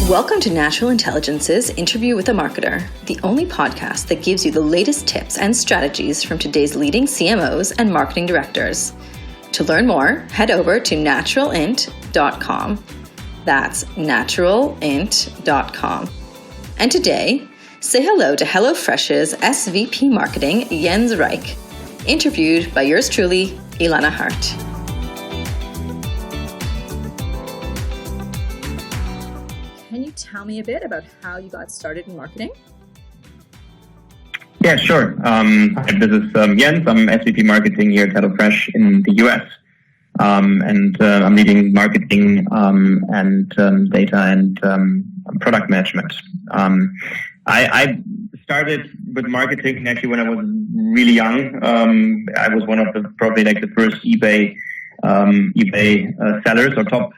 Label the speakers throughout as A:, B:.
A: Welcome to Natural Intelligence's Interview with a Marketer, the only podcast that gives you the latest tips and strategies from today's leading CMOs and marketing directors. To learn more, head over to naturalint.com. That's naturalint.com. And today, say hello to HelloFresh's SVP Marketing, Jens Reich, interviewed by yours truly, Ilana Hart. Can you tell me a bit about how you got started in marketing?
B: Yeah, sure. This is Jens. I'm SVP Marketing here at HelloFresh in the US. I'm leading marketing and data and product management. I started with marketing actually when I was really young. I was one of probably the first eBay sellers or top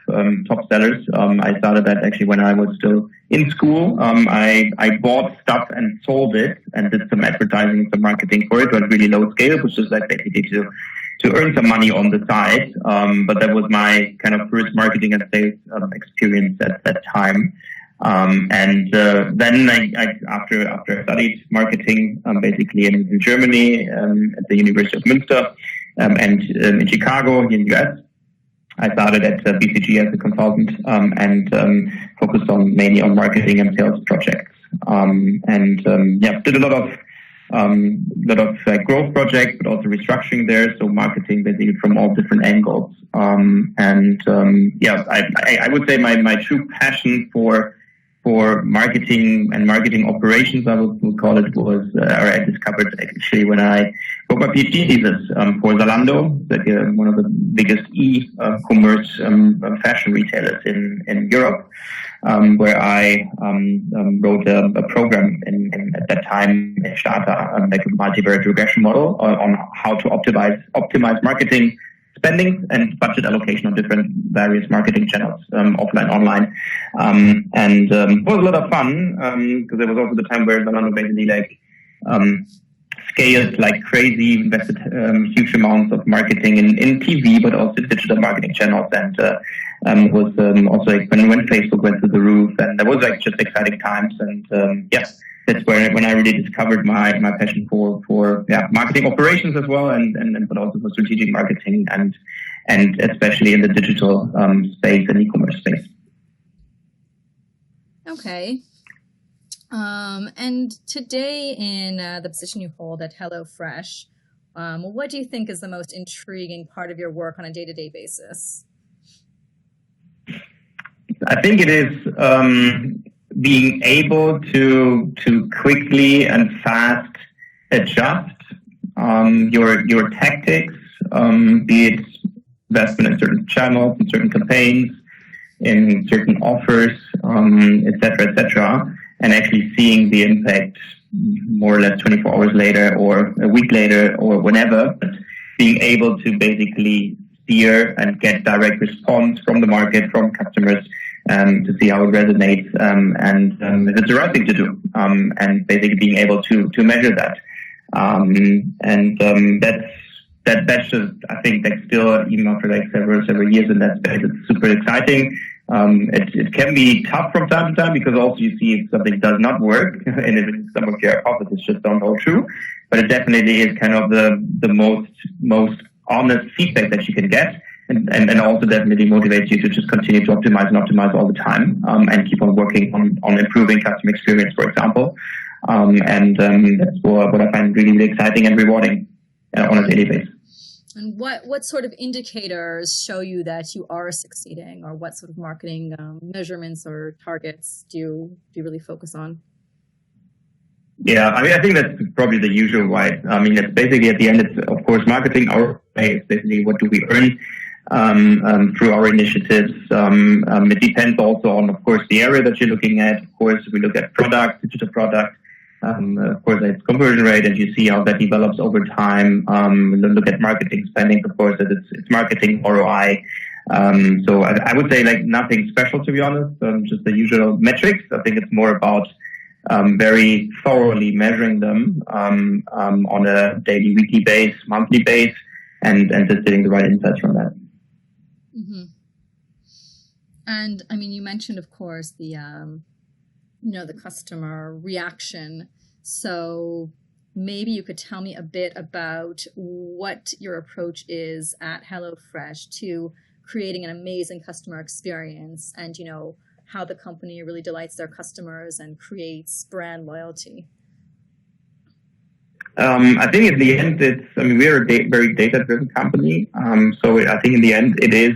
B: sellers. I started that actually when I was still in school. I bought stuff and sold it and did some advertising and some marketing for it on really low scale, which is like basically to earn some money on the side. But that was my kind of first marketing and sales experience at that time. Then after I studied marketing, basically in Germany, at the University of Münster, and in Chicago, in the US, I started at BCG as a consultant, and focused mainly on marketing and sales projects. Did a lot of growth projects, but also restructuring there. So marketing basically from all different angles. I would say my true passion for marketing and marketing operations, I would call it, was, I discovered actually when I wrote my PhD thesis for Zalando, one of the biggest e-commerce fashion retailers in Europe, where I wrote a program at that time in Starter, like a multivariate regression model on how to optimize marketing spending and budget allocation of different various marketing channels, offline, online. It was a lot of fun, because it was also the time where Zalando basically scaled like crazy, invested huge amounts of marketing in TV, but also digital marketing channels, and was also like when Facebook went through the roof, and there was like just exciting times. That's when I really discovered my passion for marketing operations as well, but also for strategic marketing and especially in the digital space and e-commerce space.
A: Okay. And today in the position you hold at HelloFresh, what do you think is the most intriguing part of your work on a day-to-day basis?
B: I think it is being able to quickly and fast adjust your tactics, be it investment in certain channels, in certain campaigns, in certain offers, et cetera, and actually seeing the impact more or less 24 hours later or a week later or whenever, but being able to basically steer and get direct response from the market, from customers, to see how it resonates, and if it's the right thing to do, and basically being able to measure that. That's just, I think, like still, even after like several years in that space, it's super exciting. It can be tough from time to time, because also you see if something does not work and if some of your hypotheses just don't hold true. But it definitely is kind of the most honest feedback that you can get, and also definitely motivates you to just continue to optimize all the time, and keep on working on improving customer experience, for example. That's what I find really, really exciting and rewarding on a daily basis.
A: And what sort of indicators show you that you are succeeding, or what sort of marketing measurements or targets do you really focus on?
B: Yeah, I mean, I think that's probably the usual, right? I mean, it's basically at the end, it's of course marketing. Our way is basically what do we earn through our initiatives. It depends also on, of course, the area that you're looking at. Of course, we look at digital product. Of course, it's conversion rate, and you see how that develops over time. Look at marketing spending, of course, that it's marketing ROI. So I would say like nothing special, to be honest, just the usual metrics. I think it's more about very thoroughly measuring them on a daily, weekly base, monthly base, and just getting the right insights from that.
A: Mm-hmm. And I mean, you mentioned, of course, the customer reaction. So maybe you could tell me a bit about what your approach is at HelloFresh to creating an amazing customer experience and, how the company really delights their customers and creates brand loyalty.
B: I think in the end, we're a very data-driven company. So I think in the end, it is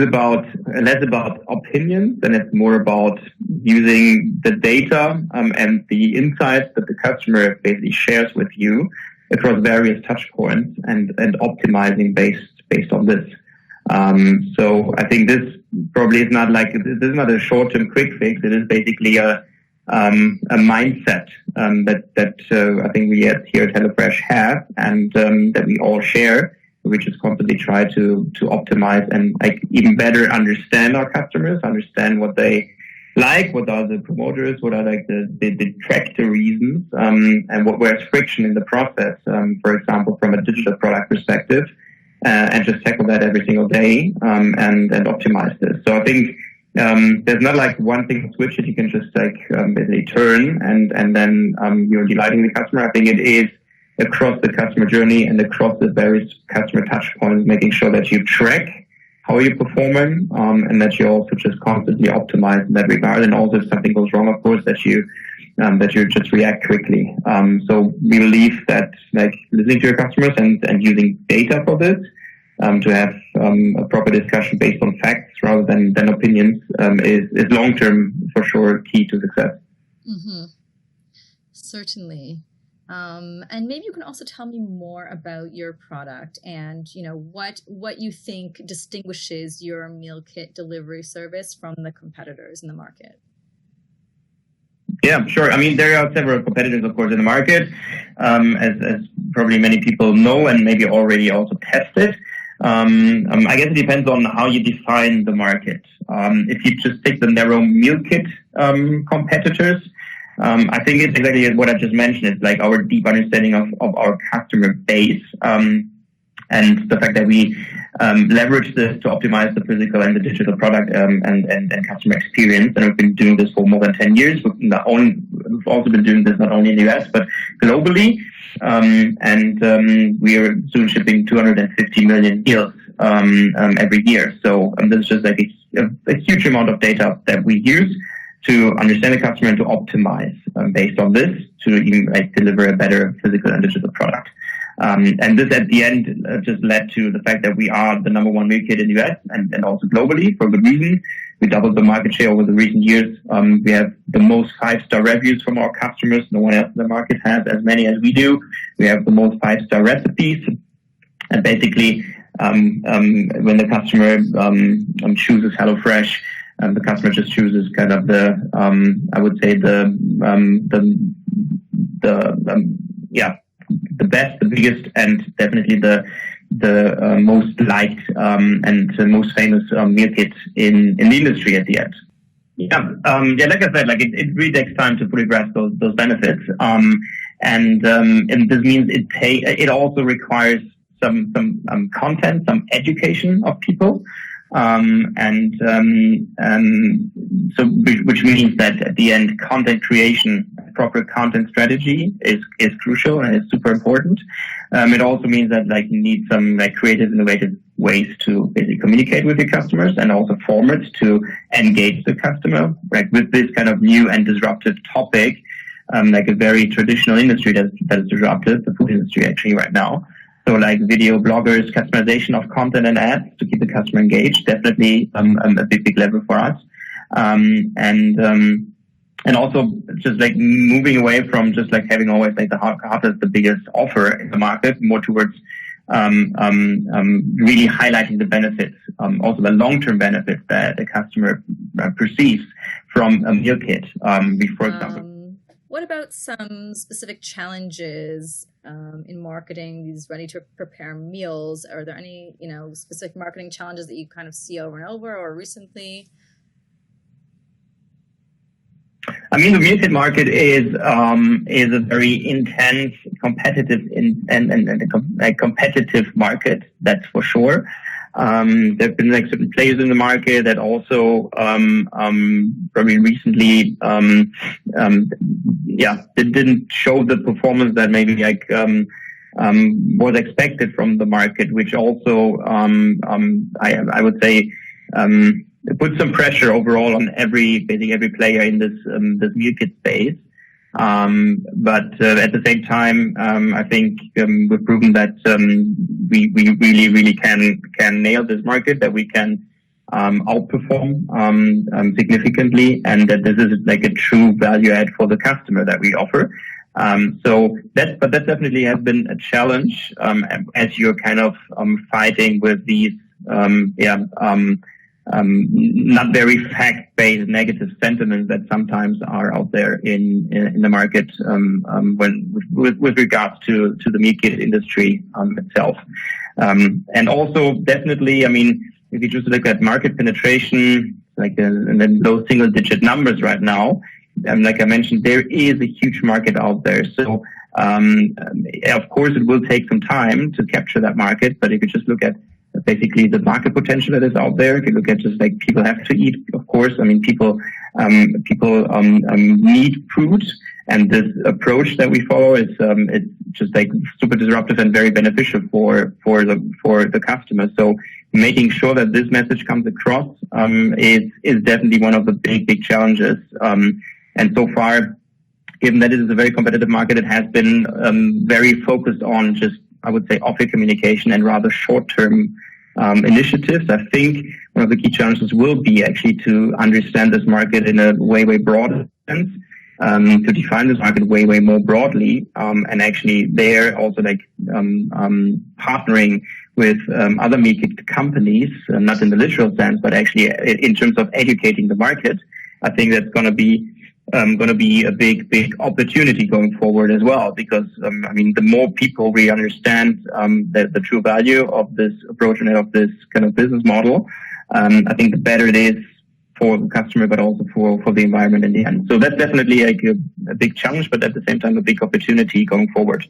B: about less about opinions and it's more about using the data and the insights that the customer basically shares with you across various touch points and optimizing based on this. So I think this probably is not a short-term quick fix. It is basically a mindset that I think we here at HelloFresh have and that we all share, which is constantly try to optimize and even better understand our customers, understand what they like, what are the promoters, what are the detractor reasons, and where's friction in the process, for example, from a digital product perspective, and just tackle that every single day and optimize this. So I think there's not one thing switch that you can just basically turn and then you're delighting the customer. I think it is across the customer journey and across the various customer touch points, making sure that you track how you're performing and that you also just constantly optimize in that regard. And also if something goes wrong, of course, that you just react quickly. So we believe that listening to your customers and using data for this to have a proper discussion based on facts rather than opinions is long-term for sure key to success.
A: Mm-hmm. Certainly. And maybe you can also tell me more about your product and, what you think distinguishes your meal kit delivery service from the competitors in the market.
B: Yeah, sure. I mean, there are several competitors, of course, in the market, as probably many people know and maybe already also tested. I guess it depends on how you define the market. If you just take the narrow meal kit competitors, I think it's exactly what I just mentioned. It's our deep understanding of our customer base and the fact that we leverage this to optimize the physical and the digital product and customer experience. And we've been doing this for more than 10 years. We've also been doing this not only in the US, but globally. We are soon shipping 250 million meals every year. So this is just a huge amount of data that we use to understand the customer and to optimize based on this to even deliver a better physical and digital product. And this at the end just led to the fact that we are the number one meal kit in the US and also globally for good reason. We doubled the market share over the recent years. We have the most 5-star reviews from our customers. No one else in the market has as many as we do. We have the most 5-star recipes. And basically, when the customer chooses HelloFresh, the customer just chooses kind of I would say the best, the biggest, and definitely the most liked and the most famous meal kit in the industry at the end. Like I said, it really takes time to fully grasp those benefits, and this means it also requires some content, some education of people. So which means that at the end, content creation, proper content strategy is crucial and is super important. It also means that you need some creative, innovative ways to basically communicate with your customers and also formats to engage the customer, with this kind of new and disruptive topic, a very traditional industry that is disruptive, the food industry actually right now. So video bloggers, customization of content and ads to keep the customer engaged, definitely a big lever for us. And also just moving away from just having always the hottest, the biggest offer in the market, more towards really highlighting the benefits, also the long-term benefits that the customer perceives from a meal kit. For example.
A: What about some specific challenges in marketing these ready-to-prepare meals? Are there any, specific marketing challenges that you kind of see over and over or recently?
B: I mean, the meal kit market is a very intense, competitive and competitive market. That's for sure. There have been like certain players in the market that also probably recently didn't show the performance that maybe like was expected from the market, which also I would say put some pressure overall on basically every player in this meal kit space. But at the same time, I think we've proven that we really can nail this market, that we can outperform significantly, and that this is like a true value add for the customer that we offer. But that definitely has been a challenge as you're kind of fighting with these not very fact-based negative sentiments that sometimes are out there in the market when with regards to the meal kit industry itself. And also definitely, I mean, if you just look at market penetration, like and then low single-digit numbers right now, like I mentioned, there is a huge market out there. So of course, it will take some time to capture that market. But if you just look at basically the market potential that is out there, if you look at just like people have to eat, of course. I mean, people need food, and this approach that we follow is it's just like super disruptive and very beneficial for the customer. So making sure that this message comes across is definitely one of the big challenges. And so far, given that it is a very competitive market, it has been very focused on just, I would say, offer communication and rather short-term initiatives. I think one of the key challenges will be actually to understand this market in a way broader sense, to define this market way more broadly, and actually there also like partnering with other meal kit companies, not in the literal sense, but actually in terms of educating the market. I think that's going to be a big opportunity going forward as well, because I mean, the more people we understand the true value of this approach and of this kind of business model, I think the better it is for the customer, but also for the environment in the end. So that's definitely like a big challenge, but at the same time a big opportunity going forward.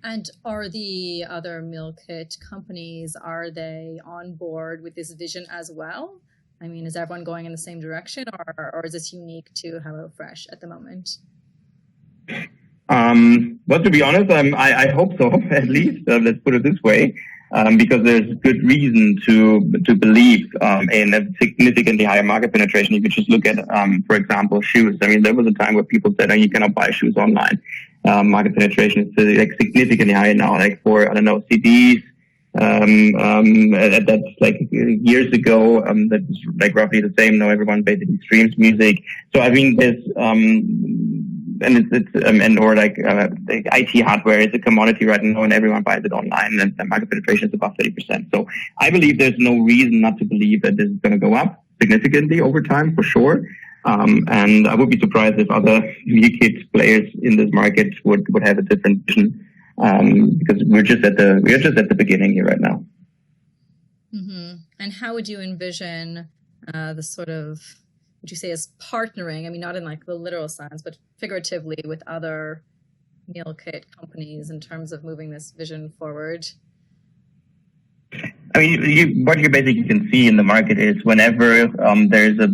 C: And are the other meal kit companies, are they on board with this vision as well? I mean, is everyone going in the same direction, or is this unique to HelloFresh at the moment?
B: Well, to be honest, I hope so, at least. Let's put it this way, because there's good reason to believe in a significantly higher market penetration. If you just look at, for example, shoes. I mean, there was a time where people said, "Oh, you cannot buy shoes online." Market penetration is like significantly higher now. Like for, I don't know, CDs. That's like years ago. That's like roughly the same. Now everyone basically streams music. So I mean, there's like IT hardware is a commodity right now, and everyone buys it online, and the market penetration is about 30%. So I believe there's no reason not to believe that this is going to go up significantly over time, for sure. And I would be surprised if other meal kit players in this market would have a different vision. Because we're just at the beginning here right now.
C: Mm-hmm. And how would you envision the sort of, would you say, as partnering? I mean, not in like the literal sense, but figuratively with other meal kit companies in terms of moving this vision forward?
B: I mean, what you basically can see in the market is whenever there's a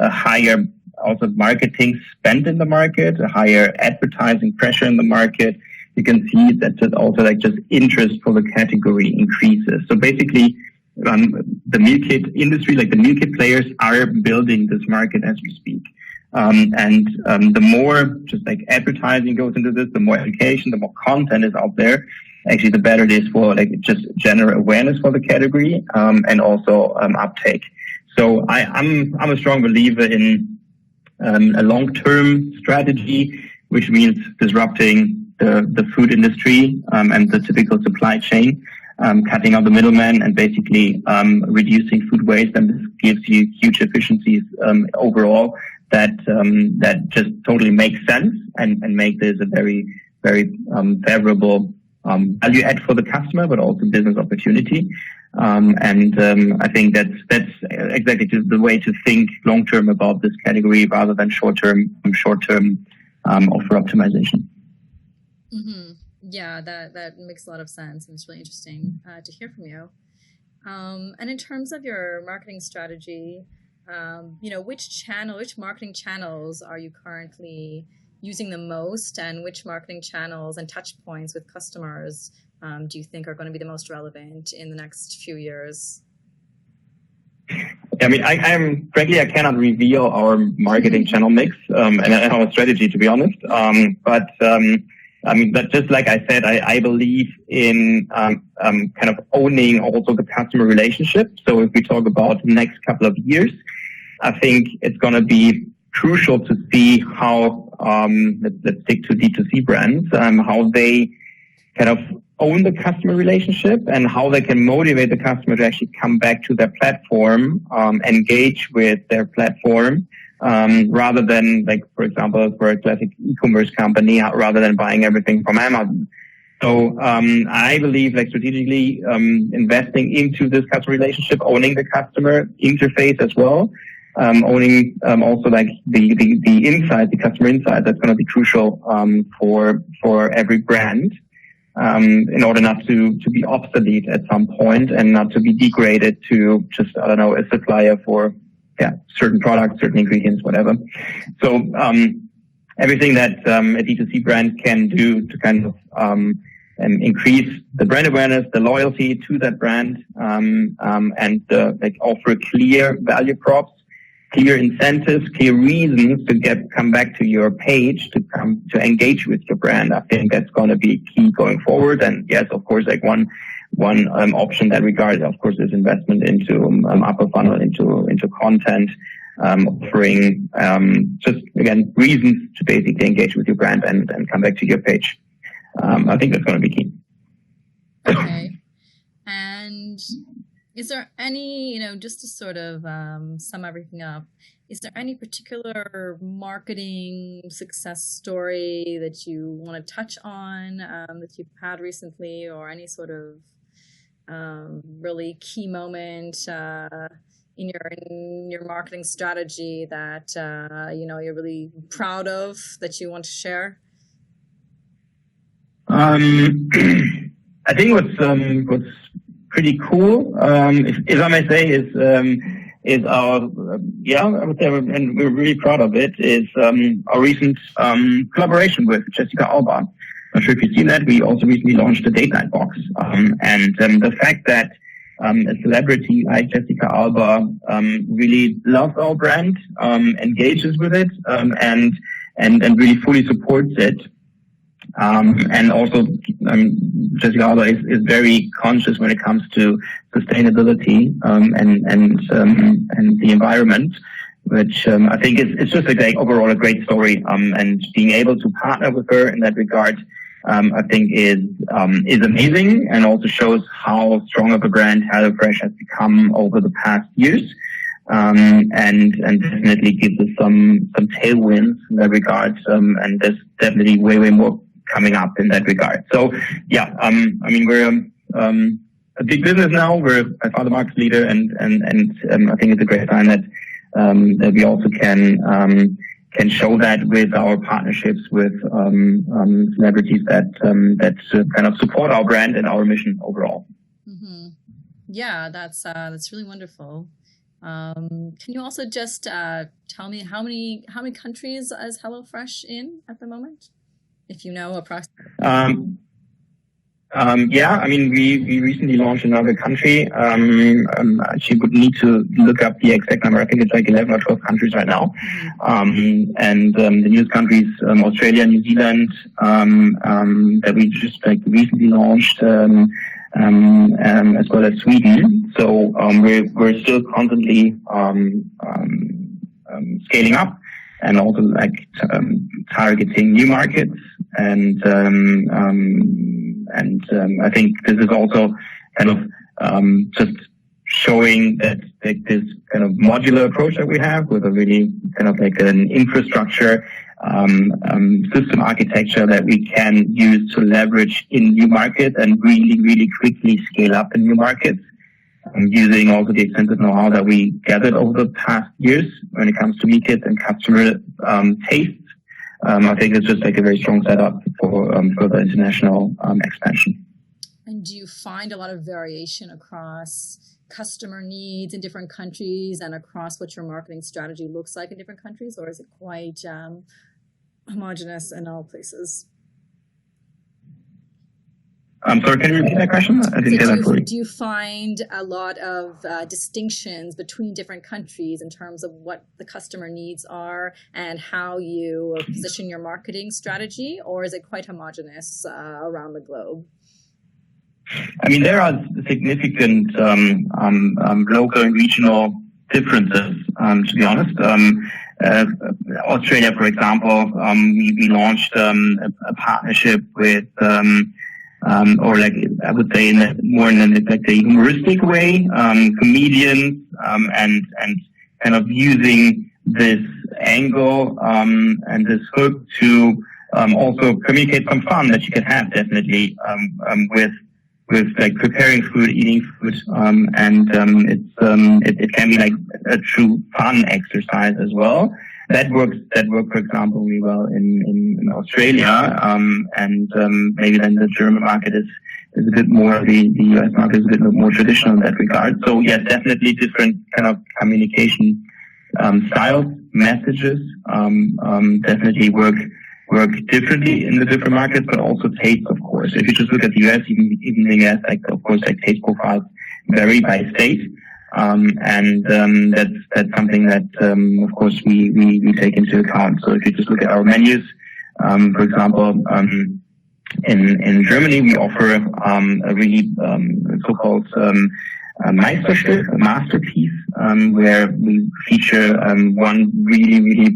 B: higher also marketing spend in the market, a higher advertising pressure in the market, you can see that just also like just interest for the category increases. So basically, the meal kit industry, like the meal kit players, are building this market as we speak. And the more just like advertising goes into this, the more education, the more content is out there. Actually, the better it is for like just general awareness for the category, and also uptake. So I'm a strong believer in a long-term strategy, which means disrupting the food industry and the typical supply chain, cutting out the middleman and basically reducing food waste. And this gives you huge efficiencies overall that just totally makes sense and make this a very favorable value add for the customer, but also business opportunity. I think that's exactly the way to think long term about this category rather than short term offer optimization.
C: Mm-hmm. Yeah, that makes a lot of sense, and it's really interesting to hear from you. And in terms of your marketing strategy, which marketing channels are you currently using the most, and which marketing channels and touch points with customers do you think are going to be the most relevant in the next few years?
B: I mean, I cannot reveal our marketing channel mix and our strategy, to be honest. But just like I said, I believe in kind of owning also the customer relationship. So if we talk about the next couple of years, I think it's going to be crucial to see how, let's stick to D2C brands, how they kind of own the customer relationship and how they can motivate the customer to actually come back to their platform, engage with their platform, rather than, like, for example, for a classic e-commerce company, rather than buying everything from Amazon. So I believe, like, strategically investing into this customer relationship, owning the customer interface as well, owning also like the insight, the customer insight, that's going to be crucial for every brand. In order not to be obsolete at some point and not to be degraded to just, I don't know, a supplier for certain products, certain ingredients, whatever. So everything that a D2C brand can do to kind of increase the brand awareness, the loyalty to that brand, and like offer clear value props, clear incentives, clear reasons to come back to your page, to engage with your brand. I think that's going to be key going forward. And yes, of course, like one option in that regard, of course, is investment into upper funnel, into content, offering just again reasons to basically engage with your brand and come back to your page. I think that's going to be key.
C: Okay. And is there any, just to sort of sum everything up, is there any particular marketing success story that you want to touch on that you've had recently, or any sort of really key moment in your marketing strategy that you're really proud of that you want to share?
B: I think what's pretty cool, if I may say, is our, I would say, and we're really proud of it, is our recent collaboration with Jessica Alba. Not sure if you've seen that. We also recently launched a date night box. And the fact that a celebrity like Jessica Alba really loves our brand, engages with it, and really fully supports it. And also, Jessica Alba is very conscious when it comes to sustainability and the environment, which I think it's just overall a great story. And being able to partner with her in that regard, I think is amazing, and also shows how strong of a brand HelloFresh has become over the past years. And definitely gives us some tailwinds in that regard. And there's definitely way more coming up in that regard. So we're a big business now. We're by far the market leader, and I think it's a great sign that we also can show that with our partnerships with celebrities that kind of support our brand and our mission overall.
C: Mm-hmm. Yeah, that's really wonderful. Can you also just tell me how many countries is HelloFresh in at the moment? If you know approximately. We recently launched another country. She would need to look up the exact number. I think it's like 11 or 12 countries right now. And the newest countries, Australia, New Zealand, that we just recently launched, as well as Sweden. So we're still constantly scaling up, and also targeting new markets, and I think this is also kind of just showing that this kind of modular approach that we have, with a really kind of like an infrastructure system architecture that we can use to leverage in new markets and really quickly scale up in new markets. Using also the extensive know-how that we gathered over the past years when it comes to meal kits and customer tastes. I think it's just like a very strong setup for further international expansion. And do you find a lot of variation across customer needs in different countries and across what your marketing strategy looks like in different countries, or is it quite homogenous in all places?
B: I'm sorry, can you repeat that question? I didn't get that fully.
C: Do you find a lot of distinctions between different countries in terms of what the customer needs are and how you position your marketing strategy, or is it quite homogenous around the globe?
B: I mean, there are significant local and regional differences, to be honest. Australia, for example, we launched a partnership with or like I would say more in a humoristic way, comedians, and kind of using this angle and this hook to also communicate some fun that you can have definitely with like preparing food, eating food, and it can be like a true fun exercise as well. That worked, for example, really well in Australia, and maybe then the German market is a bit more, the US market is a bit more traditional in that regard. So yes, definitely different kind of communication styles, messages, definitely work differently in the different markets, but also taste, of course. If you just look at the US, even the US, like of course, like taste profiles vary by state. That's something that, of course, we take into account. So if you just look at our menus, for example, in Germany, we offer a really so-called Meisterstück, a masterpiece, where we feature one really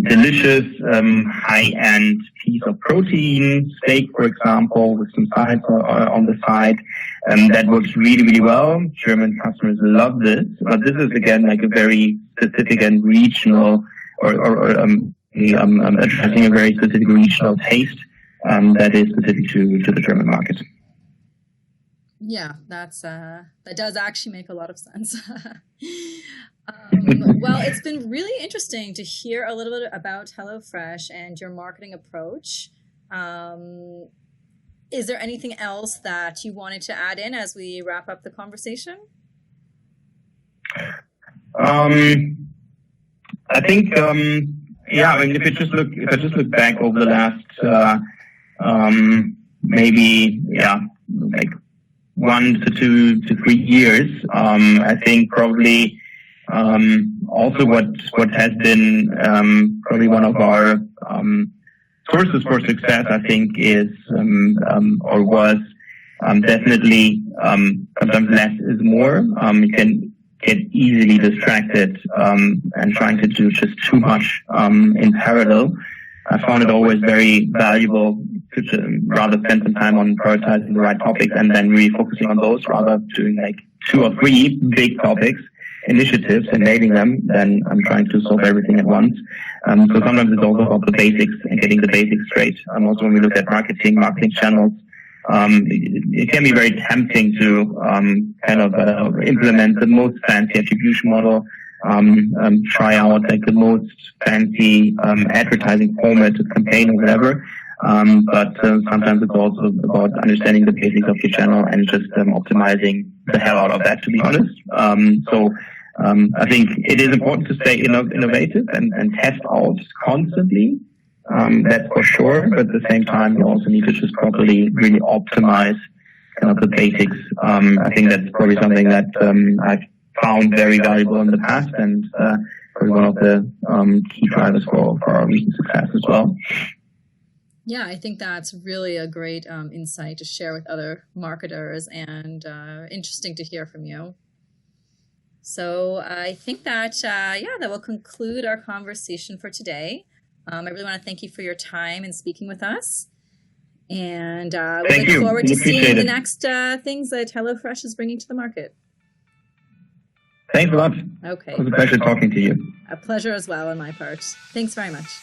B: delicious high-end piece of protein, steak, for example, with some sides on the side. That works really well. German customers love this, but this is again like a very specific and regional, or addressing a very specific regional taste that is specific to the German market.
C: Yeah, that does actually make a lot of sense. Well, it's been really interesting to hear a little bit about HelloFresh and your marketing approach. Is there anything else that you wanted to add in as we wrap up the conversation?
B: I think, yeah, I mean, if I just look back over the last, maybe, yeah, like 1 to 2 to 3 years, I think probably, also what has been, probably one of our, sources for success, I think, is or was definitely sometimes less is more. You can get easily distracted and trying to do just too much in parallel. I found it always very valuable to rather spend some time on prioritizing the right topics and then really focusing on those, rather doing like 2 or 3 big topics, initiatives, and nailing them, then I'm trying to solve everything at once. So sometimes it's also about the basics and getting the basics straight. Also, when we look at marketing channels, it can be very tempting to kind of implement the most fancy attribution model, try out like the most fancy advertising format, campaign or whatever. But sometimes it's also about understanding the basics of your channel and just optimizing the hell out of that, to be honest. So I think it is important to stay innovative and test out constantly. That's for sure. But at the same time, you also need to just properly really optimize kind of the basics. I think that's probably something that I've found very valuable in the past, and probably one of the key drivers for our recent success as well.
C: Yeah, I think that's really a great insight to share with other marketers, and interesting to hear from you. So I think that, that will conclude our conversation for today. I really want to thank you for your time and speaking with us. And we look forward to seeing the next things that HelloFresh is bringing to the market.
B: Thanks a lot.
C: Okay.
B: It was a pleasure talking to you.
C: A pleasure as well on my part. Thanks very much.